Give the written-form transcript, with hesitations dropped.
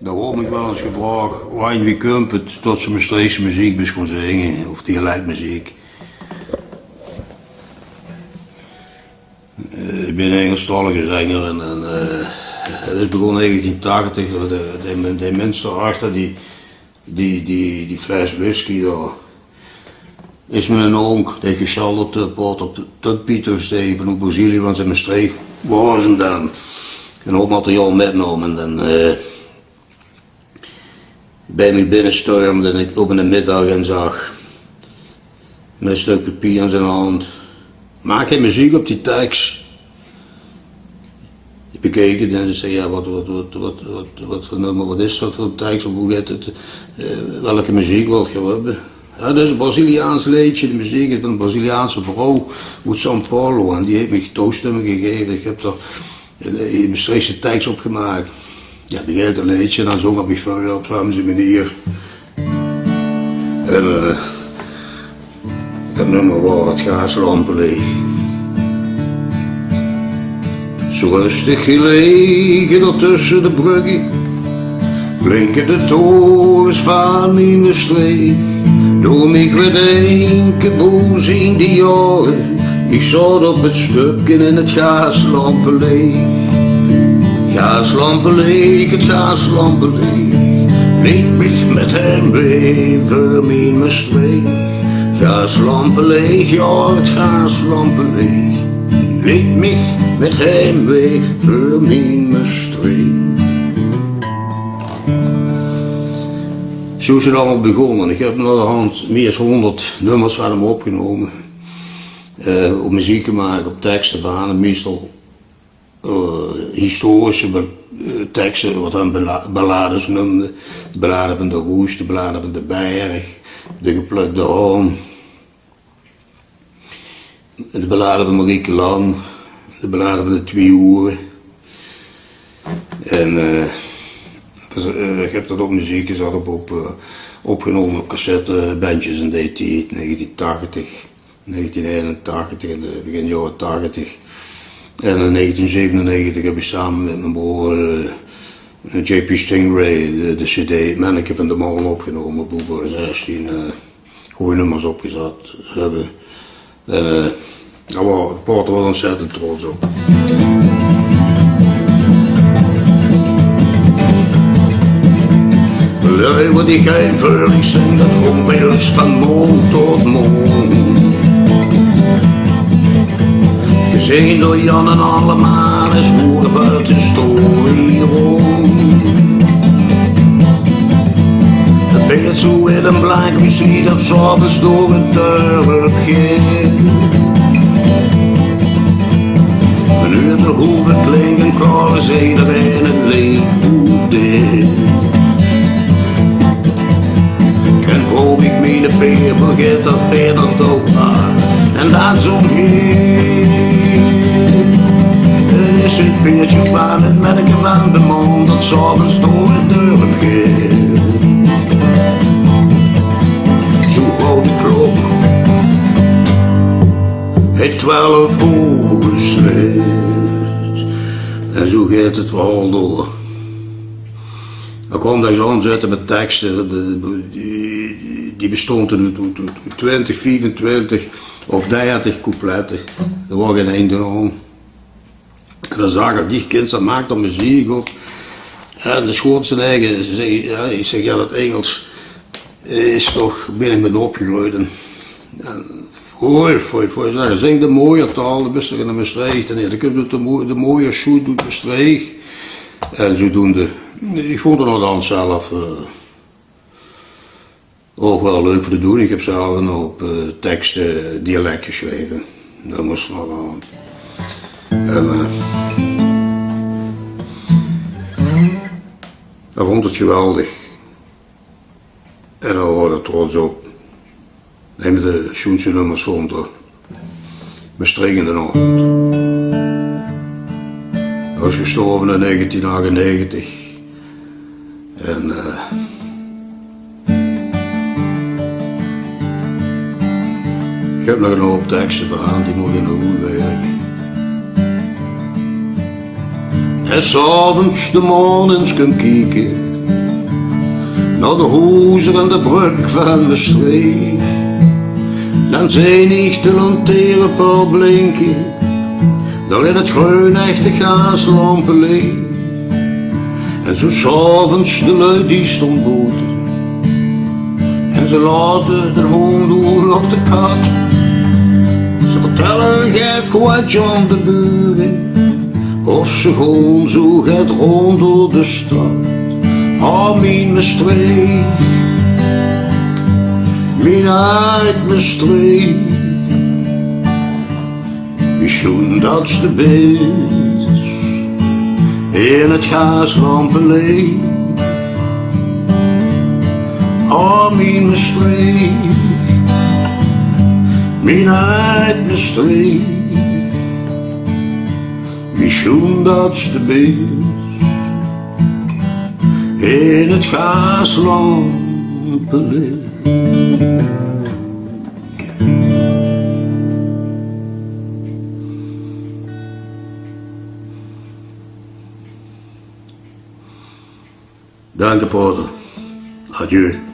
Daar word ik wel eens gevraagd waar je komt het tot ze Maastrichtse muziek best kon zingen, of dialectmuziek. Ik ben een Engelstalige zanger en het is begonnen in 1980. De mensen daarachter, die fles whisky daar, is met een onk die geschalderd op de Pieters van op Brazilië, want ze in Maastricht waren dan. En ook materiaal metgenomen en bij me binnenstormde en ik op in de middag en zag met een stuk papier in zijn hand. Maak je muziek op die tekst? Ik bekeek het en ze zei, ja, wat voor nummer, wat is dat voor tekst, of hoe gaat het, welke muziek wil je hebben? Ja, dat is een Braziliaans liedje, de muziek is van een Braziliaanse vrouw uit São Paulo en die heeft me toestemmen gegeven. Ik heb daar een Maastrichtse tekst opgemaakt. Ja, die gaat een liedje en dan zong ik veel op zo'n manier. En dat nummer was het gaaslampenlicht. Zo rustig gelegen tussen de bruggen, blinken de torens van in de streek. Door mij gedenken boos in die jaren, ik zat op het stukje in het gaaslampenlicht. Gaaslampenlicht, het gaaslampenlicht, liet mich met hem beven in mijn streek. Gaaslampenlicht, ja het gaaslampenlicht, liet mich met hem beven in mijn streek. Zo is het allemaal begonnen. Ik heb naar de hand meer dan 100 nummers van hem opgenomen. Op muziek gemaakt, op teksten van meestal historische teksten, wat hij ballades noemde. De ballade van de Roes, de ballade van de Berg, de geplukte haan. De ballade van Marieke Lang, de ballade van de Twee Oeren. En ik heb dat op muziek gezet, opgenomen op cassette, bandjes in die tijd, 1980, 1981 en begin jaren 80. En in 1997 heb ik samen met mijn broer JP Stingray de CD Manneke van de Molen opgenomen, op over 16 goede nummers opgezet hebben. En daar was de poort wel ontzettend trots op. Wat ik einvullig zing, dat komt bij ons van mond tot mond. Gezien door Jan en allemaal is horen buiten story rond. Het beeld zo in een blank muziek dat s'avonds door het dorp ging. Een uur te hoeven klinken, klaar is iedereen het leeg goed dit. Vroeg ik me de peer, begint dat peer dan ook maar. En dan zo'n heer. Er is een peertje waar het merken van de mond, dat s'avonds door de deur gaat. Zo groot de klok, het 12 uur beslecht. En zo gaat het wel door. Dan kwam hij zo aanzetten met teksten, die bestond uit 20, 24 of 30 coupletten. Er was geen einde aan. En dan zag ik, die kind dat maakt dan muziek op. En de schoot zijn eigen, ik zeg ja, dat Engels is toch binnen met opgegroeid. En voor zeggen, zing de mooie taal, de beste in Maastricht. En dan kun je de mooie shoot doet Maastricht. En zodoende. Ik vond het nog dan zelf ook wel leuk voor te doen. Ik heb zelf nog op teksten dialect geschreven. Dat moest nog aan. En ik vond het geweldig. En daar hoorde ik trots op. Een van de schoenste nummers vond er. Maastricht in de ochtend. Hij was gestorven in 1998. En ik heb nog een hoop teksten van, die moeten nog goed werken. En s'avonds de maan eens kan kijken naar de hoezer en de brug van Maastricht. Dan zijn ik de lantaarnpaal blinken, daar in het groen echte gaaslampen liggen. En zo 's avonds de lui die stond boten, en ze laten de hond door op de kat. Ze vertellen het kwartje aan de buren, of ze gewoon zo gaat rond door de stad. Ah, mijn Maastricht, mijn uit Maastricht, wie schoen dat de beest in het gaaslampenlicht. Ah, mijn Maastricht, mijn uit Maastricht, wie schoen dat de beest in het gaaslampenlicht. Dank je, Porter. Adieu.